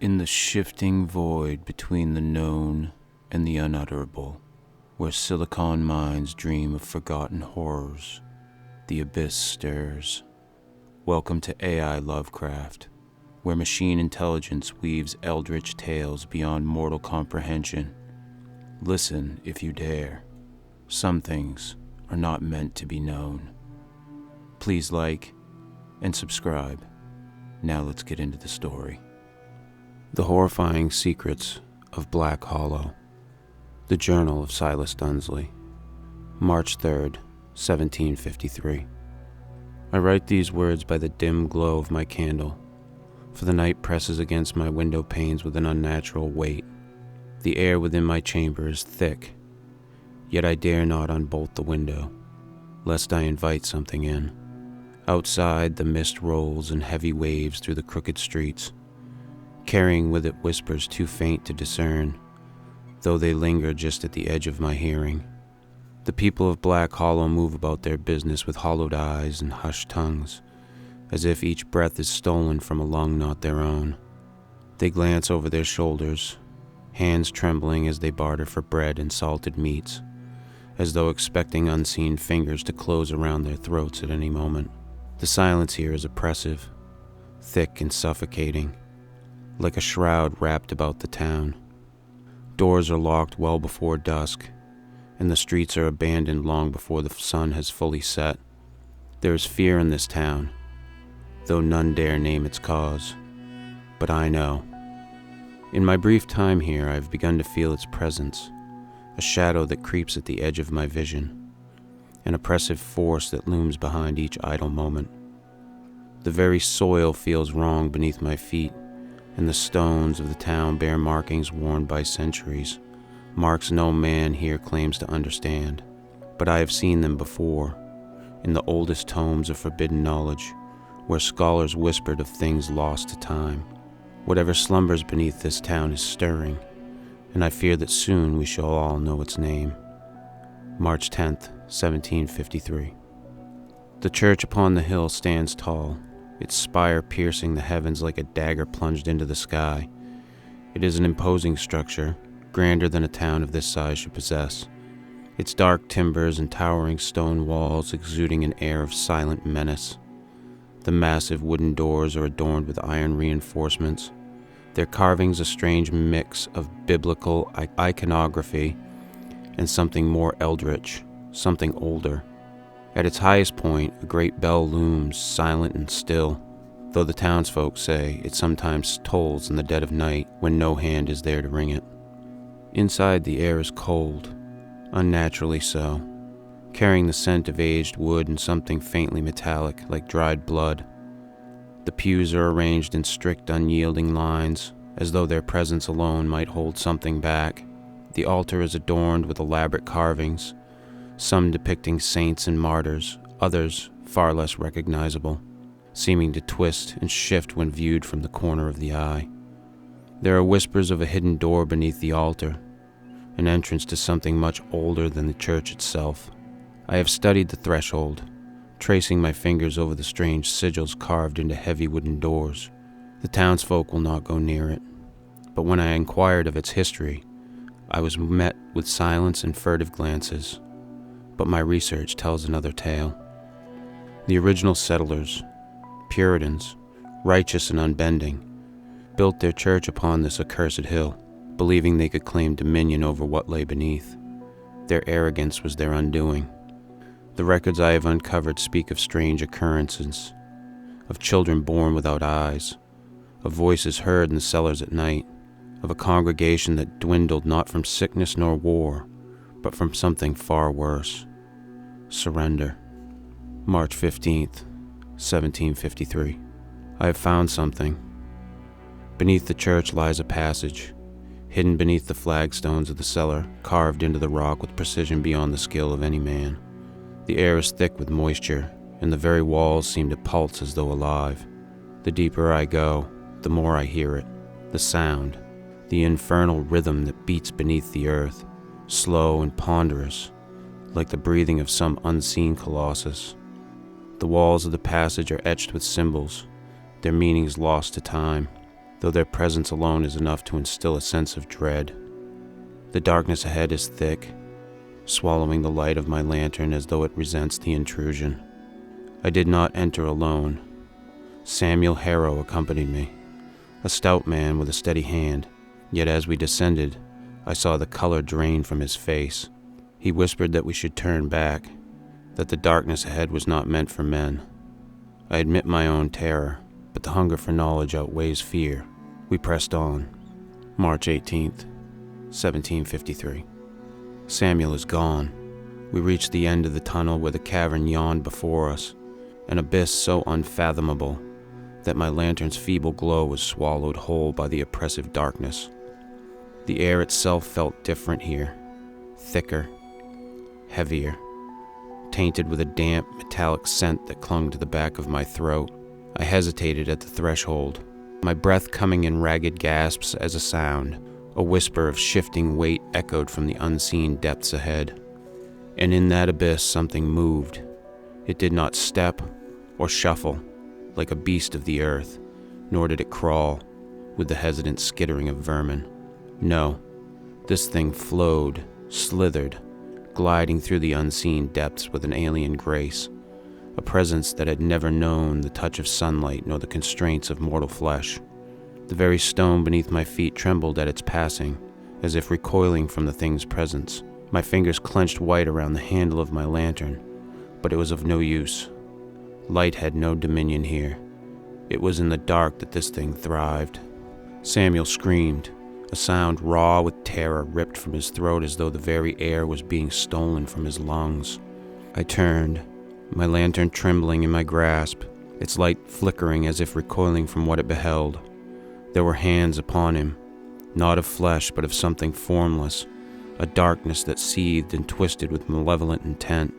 In the shifting void between the known and the unutterable, where silicon minds dream of forgotten horrors, the abyss stirs. Welcome to AI Lovecraft, where machine intelligence weaves eldritch tales beyond mortal comprehension. Listen if you dare. Some things are not meant to be known. Please like and subscribe. Now let's get into the story. The Horrifying Secrets of Black Hollow. The Journal of Silas Dunsley. March 3rd, 1753. I write these words by the dim glow of my candle, for the night presses against my window panes with an unnatural weight. The air within my chamber is thick, yet I dare not unbolt the window, lest I invite something in. Outside, the mist rolls in heavy waves through the crooked streets, carrying with it whispers too faint to discern, though they linger just at the edge of my hearing. The people of Black Hollow move about their business with hollowed eyes and hushed tongues, as if each breath is stolen from a lung not their own. They glance over their shoulders, hands trembling as they barter for bread and salted meats, as though expecting unseen fingers to close around their throats at any moment. The silence here is oppressive, thick and suffocating, like a shroud wrapped about the town. Doors are locked well before dusk, and the streets are abandoned long before the sun has fully set. There is fear in this town, though none dare name its cause. But I know. In my brief time here, I have begun to feel its presence, a shadow that creeps at the edge of my vision, an oppressive force that looms behind each idle moment. The very soil feels wrong beneath my feet, and the stones of the town bear markings worn by centuries, marks no man here claims to understand. But I have seen them before, in the oldest tomes of forbidden knowledge, where scholars whispered of things lost to time. Whatever slumbers beneath this town is stirring, and I fear that soon we shall all know its name. March 10th, 1753. The church upon the hill stands tall, its spire piercing the heavens like a dagger plunged into the sky. It is an imposing structure, grander than a town of this size should possess, its dark timbers and towering stone walls exuding an air of silent menace. The massive wooden doors are adorned with iron reinforcements, their carvings a strange mix of biblical iconography and something more eldritch, something older. At its highest point, a great bell looms, silent and still, though the townsfolk say it sometimes tolls in the dead of night when no hand is there to ring it. Inside, the air is cold, unnaturally so, carrying the scent of aged wood and something faintly metallic like dried blood. The pews are arranged in strict, unyielding lines, as though their presence alone might hold something back. The altar is adorned with elaborate carvings, some depicting saints and martyrs, others far less recognizable, seeming to twist and shift when viewed from the corner of the eye. There are whispers of a hidden door beneath the altar, an entrance to something much older than the church itself. I have studied the threshold, tracing my fingers over the strange sigils carved into heavy wooden doors. The townsfolk will not go near it, but when I inquired of its history, I was met with silence and furtive glances. But my research tells another tale. The original settlers, Puritans, righteous and unbending, built their church upon this accursed hill, believing they could claim dominion over what lay beneath. Their arrogance was their undoing. The records I have uncovered speak of strange occurrences, of children born without eyes, of voices heard in the cellars at night, of a congregation that dwindled not from sickness nor war, but from something far worse. Surrender. March 15th, 1753. I have found something. Beneath the church lies a passage, hidden beneath the flagstones of the cellar, carved into the rock with precision beyond the skill of any man. The air is thick with moisture, and the very walls seem to pulse as though alive. The deeper I go, the more I hear it, the sound, the infernal rhythm that beats beneath the earth, slow and ponderous, like the breathing of some unseen colossus. The walls of the passage are etched with symbols, their meanings lost to time. though their presence alone is enough to instill a sense of dread. The darkness ahead is thick, swallowing the light of my lantern as though it resents the intrusion. I did not enter alone. Samuel Harrow accompanied me, a stout man with a steady hand, yet as we descended, I saw the color drain from his face. He whispered that we should turn back, that the darkness ahead was not meant for men. I admit my own terror, but the hunger for knowledge outweighs fear. We pressed on. March 18th, 1753. Samuel is gone. We reached the end of the tunnel where the cavern yawned before us, an abyss so unfathomable that my lantern's feeble glow was swallowed whole by the oppressive darkness. The air itself felt different here, thicker, heavier, tainted with a damp, metallic scent that clung to the back of my throat. I hesitated at the threshold, my breath coming in ragged gasps as a sound. A whisper of shifting weight echoed from the unseen depths ahead. And in that abyss something moved. It did not step or shuffle like a beast of the earth, nor did it crawl with the hesitant skittering of vermin. No, this thing flowed, slithered, gliding through the unseen depths with an alien grace, a presence that had never known the touch of sunlight nor the constraints of mortal flesh. The very stone beneath my feet trembled at its passing, as if recoiling from the thing's presence. My fingers clenched white around the handle of my lantern, but it was of no use. Light had no dominion here. It was in the dark that this thing thrived. Samuel screamed. A sound raw with terror ripped from his throat as though the very air was being stolen from his lungs. I turned, my lantern trembling in my grasp, its light flickering as if recoiling from what it beheld. There were hands upon him, not of flesh but of something formless, a darkness that seethed and twisted with malevolent intent.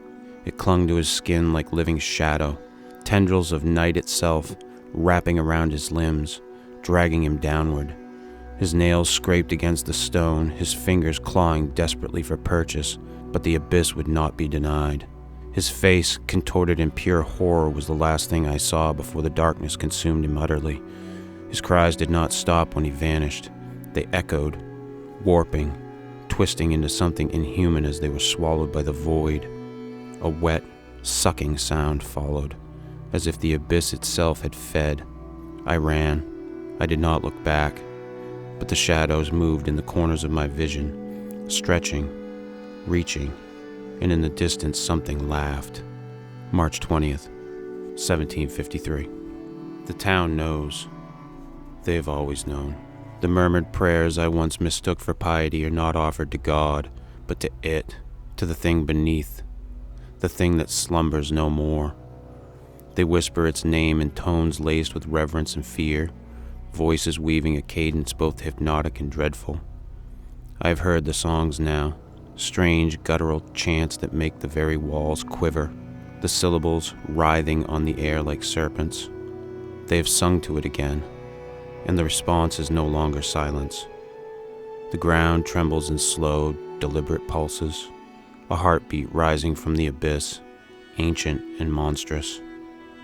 It clung to his skin like living shadow, tendrils of night itself wrapping around his limbs, dragging him downward. His nails scraped against the stone, his fingers clawing desperately for purchase, but the abyss would not be denied. His face, contorted in pure horror, was the last thing I saw before the darkness consumed him utterly. His cries did not stop when he vanished. They echoed, warping, twisting into something inhuman as they were swallowed by the void. A wet, sucking sound followed, as if the abyss itself had fed. I ran. I did not look back, but the shadows moved in the corners of my vision, stretching, reaching, and in the distance something laughed. March 20th, 1753. The town knows. They have always known. The murmured prayers I once mistook for piety are not offered to God, but to it, to the thing beneath, the thing that slumbers no more. They whisper its name in tones laced with reverence and fear, voices weaving a cadence both hypnotic and dreadful. I have heard the songs now, strange guttural chants that make the very walls quiver, the syllables writhing on the air like serpents. They have sung to it again, and the response is no longer silence. The ground trembles in slow, deliberate pulses, a heartbeat rising from the abyss, ancient and monstrous.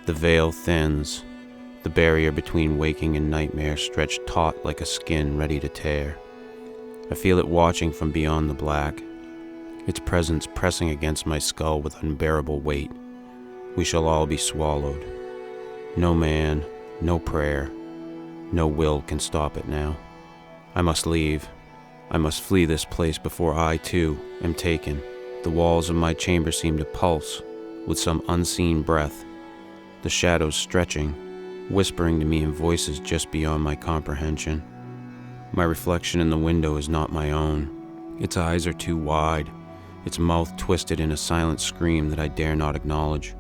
The veil thins, the barrier between waking and nightmare stretched taut like a skin ready to tear. I feel it watching from beyond the black, its presence pressing against my skull with unbearable weight. We shall all be swallowed. No man, no prayer, no will can stop it now. I must leave. I must flee this place before I, too, am taken. The walls of my chamber seem to pulse with some unseen breath, the shadows stretching, whispering to me in voices just beyond my comprehension. My reflection in the window is not my own. Its eyes are too wide, its mouth twisted in a silent scream that I dare not acknowledge.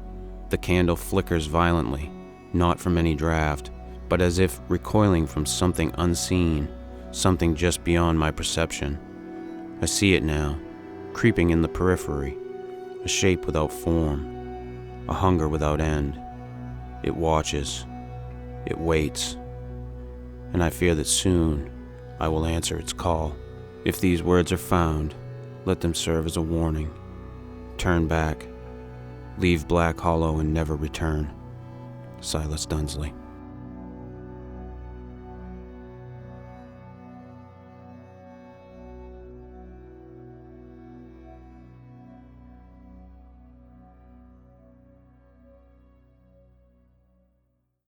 The candle flickers violently, not from any draught, but as if recoiling from something unseen, something just beyond my perception. I see it now, creeping in the periphery, a shape without form, a hunger without end. It watches, it waits, and I fear that soon I will answer its call. If these words are found, let them serve as a warning. Turn back, leave Black Hollow and never return. Silas Dunsley.